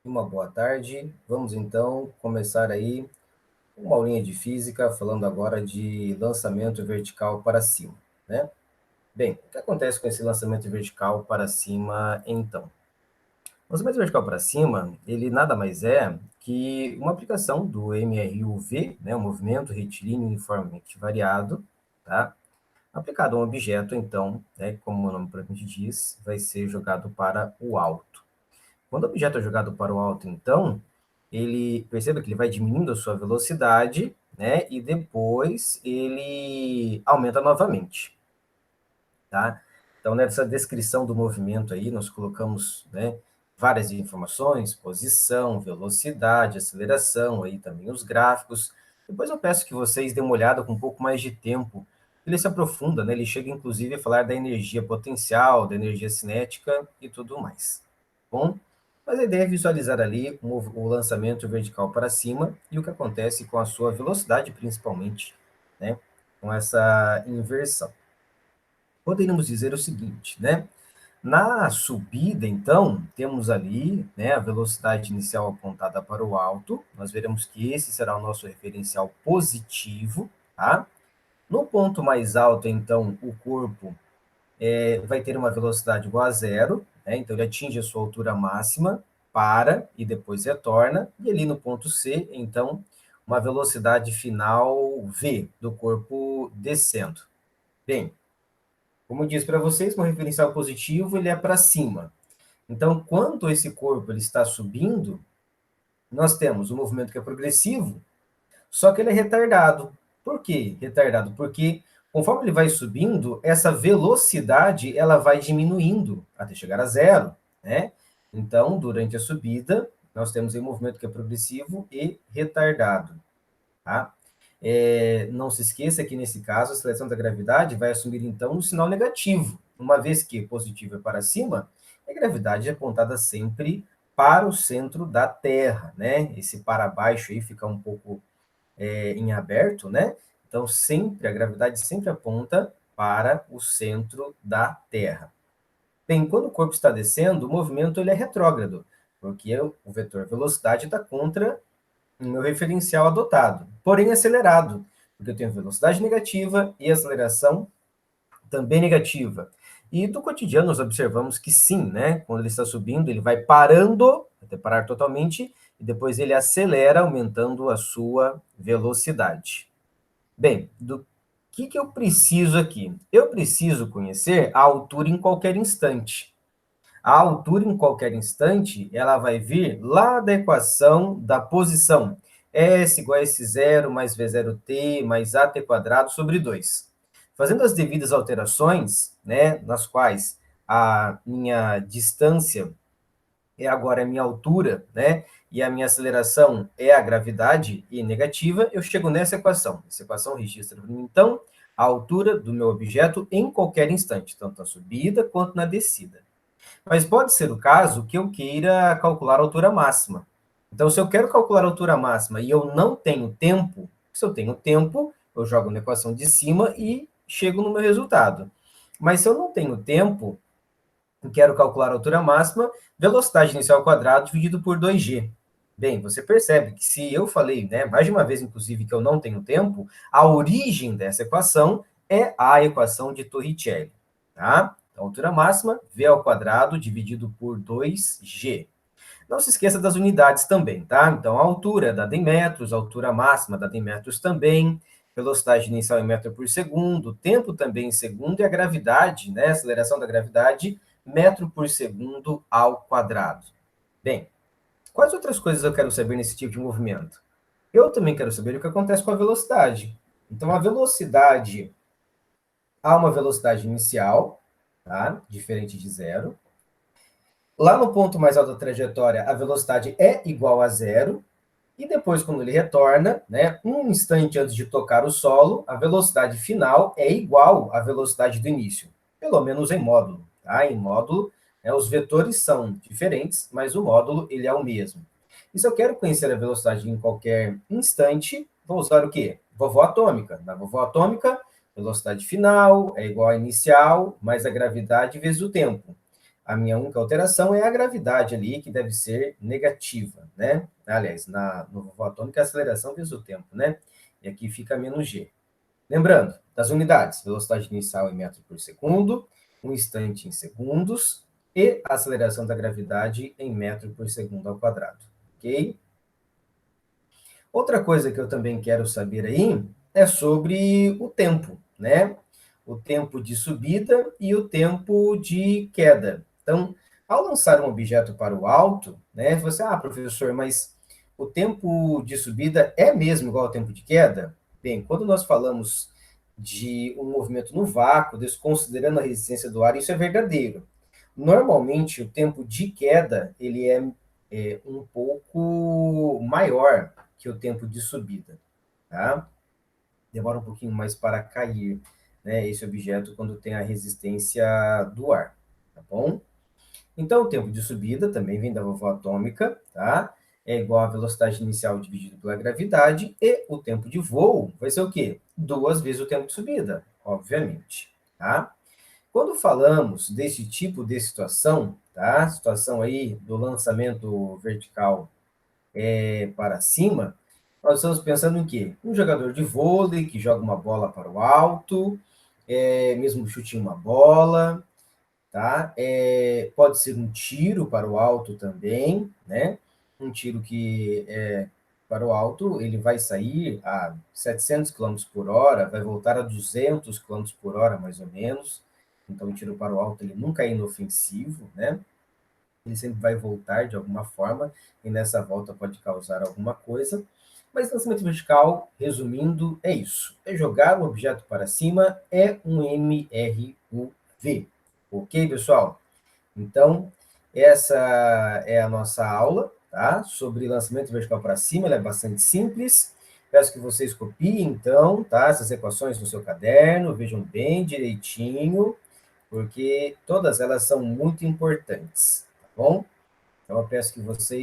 Uma boa tarde. Vamos então começar aí uma aulinha de física, falando agora de lançamento vertical para cima, né? Bem, o que acontece com esse lançamento vertical para cima então? O lançamento vertical para cima, ele nada mais é que uma aplicação do MRUV, né, o movimento retilíneo uniformemente variado, tá? Aplicado a um objeto, então, né, como o nome propriamente diz, vai ser jogado para o alto. Quando o objeto é jogado para o alto, então, ele perceba que ele vai diminuindo a sua velocidade, né? E depois ele aumenta novamente, tá? Então, nessa descrição do movimento aí, nós colocamos, né, várias informações, posição, velocidade, aceleração, aí também os gráficos. Depois eu peço que vocês dêem uma olhada com um pouco mais de tempo. Ele se aprofunda, né? Ele chega inclusive a falar da energia potencial, da energia cinética e tudo mais. Bom, mas a ideia é visualizar ali o lançamento vertical para cima e o que acontece com a sua velocidade, principalmente, né? Com essa inversão. Poderíamos dizer o seguinte, né? Na subida, então, temos ali, né, a velocidade inicial apontada para o alto. Nós veremos que esse será o nosso referencial positivo, tá? No ponto mais alto, então, o corpo vai ter uma velocidade igual a zero, né? Então ele atinge a sua altura máxima, para e depois retorna. E ali no ponto C, então, uma velocidade final V do corpo descendo. Bem, como eu disse para vocês, um referencial positivo ele é para cima. Então, quando esse corpo ele está subindo, nós temos um movimento que é progressivo, só que ele é retardado. Por que retardado? Porque conforme ele vai subindo, essa velocidade ela vai diminuindo até chegar a zero, né? Então, durante a subida, nós temos um movimento que é progressivo e retardado, tá? Não se esqueça que, nesse caso, a aceleração da gravidade vai assumir, então, um sinal negativo. Uma vez que positivo é para cima, a gravidade é apontada sempre para o centro da Terra, né? Esse para baixo aí fica um pouco em aberto, né? Então, sempre, a gravidade sempre aponta para o centro da Terra. Bem, quando o corpo está descendo, o movimento ele é retrógrado, porque o vetor velocidade está contra o meu referencial adotado, porém acelerado, porque eu tenho velocidade negativa e aceleração também negativa. E do cotidiano nós observamos que sim, né? Quando ele está subindo, ele vai parando, até parar totalmente, e depois ele acelera, aumentando a sua velocidade. Bem, do que eu preciso aqui? Eu preciso conhecer a altura em qualquer instante. A altura em qualquer instante, ela vai vir lá da equação da posição. S igual a S0 mais V0t mais AT quadrado sobre 2. Fazendo as devidas alterações, né, nas quais a minha distância é agora a minha altura, né, e a minha aceleração é a gravidade e negativa, eu chego nessa equação. Essa equação registra, então, a altura do meu objeto em qualquer instante, tanto na subida quanto na descida. Mas pode ser o caso que eu queira calcular a altura máxima. Então, se eu quero calcular a altura máxima e eu não tenho tempo, se eu tenho tempo, eu jogo na equação de cima e chego no meu resultado. Mas se eu não tenho tempo e quero calcular a altura máxima, velocidade inicial ao quadrado dividido por 2g. Bem, você percebe que se eu falei, né, mais de uma vez, inclusive, que eu não tenho tempo, a origem dessa equação é a equação de Torricelli, tá? Então, altura máxima, v ao quadrado dividido por 2g. Não se esqueça das unidades também, tá? Então, a altura é dada em metros, a altura máxima é dada em metros também, velocidade inicial em metro por segundo, tempo também em segundo, e a gravidade, né, a aceleração da gravidade, metro por segundo ao quadrado. Bem, quais outras coisas eu quero saber nesse tipo de movimento? Eu também quero saber o que acontece com a velocidade. Então, a velocidade, há uma velocidade inicial, tá? Diferente de zero. Lá no ponto mais alto da trajetória, a velocidade é igual a zero. E depois, quando ele retorna, né, um instante antes de tocar o solo, a velocidade final é igual à velocidade do início, pelo menos em módulo. Tá? Em módulo, né, os vetores são diferentes, mas o módulo ele é o mesmo. E se eu quero conhecer a velocidade em qualquer instante, vou usar o quê? Vovó atômica. Na vovó atômica, velocidade final é igual à inicial, mais a gravidade vezes o tempo. A minha única alteração é a gravidade ali, que deve ser negativa, né? Aliás, no voo atômico, a aceleração vezes o tempo, né? E aqui fica menos g. Lembrando, das unidades, velocidade inicial em metro por segundo, um instante em segundos, e a aceleração da gravidade em metro por segundo ao quadrado, ok? Outra coisa que eu também quero saber aí é sobre o tempo, né? O tempo de subida e o tempo de queda. Então, ao lançar um objeto para o alto, né, você, professor, mas o tempo de subida é mesmo igual ao tempo de queda? Bem, quando nós falamos de um movimento no vácuo, desconsiderando a resistência do ar, isso é verdadeiro. Normalmente, o tempo de queda, ele é um pouco maior que o tempo de subida, tá? Demora um pouquinho mais para cair, né, esse objeto quando tem a resistência do ar, tá bom? Então, o tempo de subida também vem da vovó atômica, tá? É igual à velocidade inicial dividido pela gravidade, e o tempo de voo vai ser o quê? 2 vezes o tempo de subida, obviamente, tá? Quando falamos desse tipo de situação, tá? Situação aí do lançamento vertical para cima, nós estamos pensando em quê? Um jogador de vôlei que joga uma bola para o alto, mesmo chute em uma bola, tá? Pode ser um tiro para o alto também, né? Um tiro que para o alto, ele vai sair a 700 km por hora, vai voltar a 200 km por hora, mais ou menos. Então, o tiro para o alto, ele nunca é inofensivo, né? Ele sempre vai voltar de alguma forma, e nessa volta pode causar alguma coisa. Mas lançamento vertical, resumindo, é isso. É jogar um objeto para cima, é um MRUV. Ok, pessoal? Então, essa é a nossa aula, tá? Sobre lançamento vertical para cima, ela é bastante simples. Peço que vocês copiem, então, tá? Essas equações no seu caderno, vejam bem direitinho, porque todas elas são muito importantes, tá bom? Então, eu peço que vocês